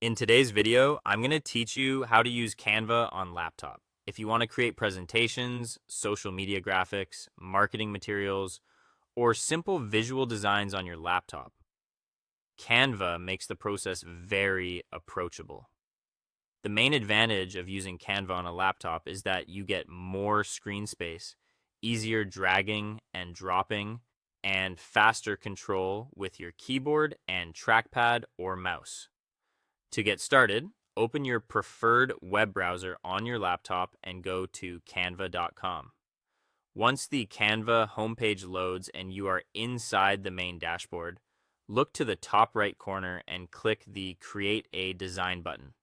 In today's video, I'm going to teach you how to use Canva on laptop. If you want to create presentations, social media graphics, marketing materials, or simple visual designs on your laptop, Canva makes the process very approachable. The main advantage of using Canva on a laptop is that you get more screen space, easier dragging and dropping, and faster control with your keyboard and trackpad or mouse. To get started, open your preferred web browser on your laptop and go to canva.com. Once the Canva homepage loads and you are inside the main dashboard, look to the top right corner and click the Create a Design button.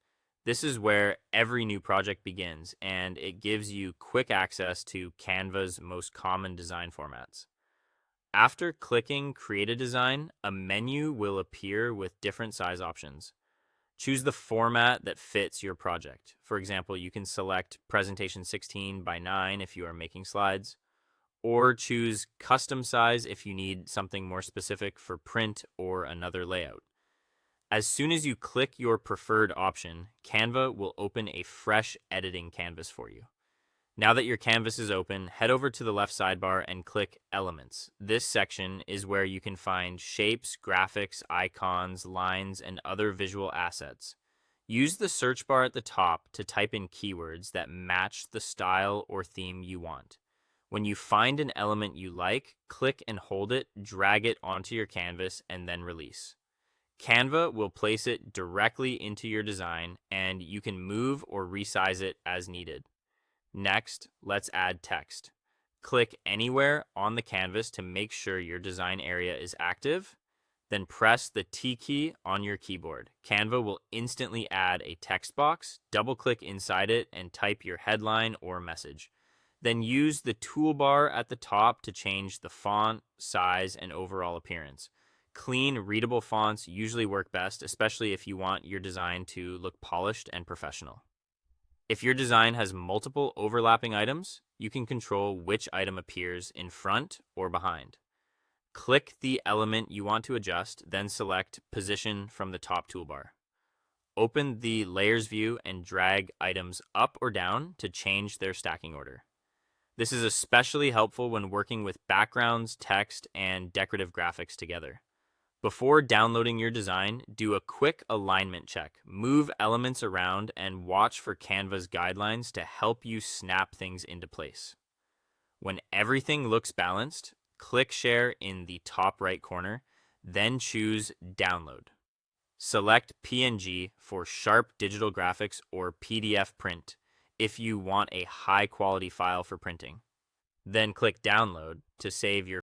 This is where every new project begins, and it gives you quick access to Canva's most common design formats. After clicking Create a Design, a menu will appear with different size options. Choose the format that fits your project. For example, you can select presentation 16 by 9 if you are making slides, or choose custom size if you need something more specific for print or another layout. As soon as you click your preferred option, Canva will open a fresh editing canvas for you. Now that your canvas is open, head over to the left sidebar and click Elements. This section is where you can find shapes, graphics, icons, lines, and other visual assets. Use the search bar at the top to type in keywords that match the style or theme you want. When you find an element you like, click and hold it, drag it onto your canvas, and then release. Canva will place it directly into your design, and you can move or resize it as needed. Next, let's add text. Click anywhere on the canvas to make sure your design area is active. Then press the T key on your keyboard. Canva will instantly add a text box. Double-click inside it and type your headline or message. Then use the toolbar at the top to change the font, size, and overall appearance. Clean, readable fonts usually work best, especially if you want your design to look polished and professional. If your design has multiple overlapping items, you can control which item appears in front or behind. Click the element you want to adjust, then select Position from the top toolbar. Open the Layers view and drag items up or down to change their stacking order. This is especially helpful when working with backgrounds, text, and decorative graphics together. Before downloading your design, do a quick alignment check. Move elements around and watch for Canva's guidelines to help you snap things into place. When everything looks balanced, click Share in the top right corner, then choose Download. Select PNG for sharp digital graphics or PDF print if you want a high-quality file for printing. Then click Download to save your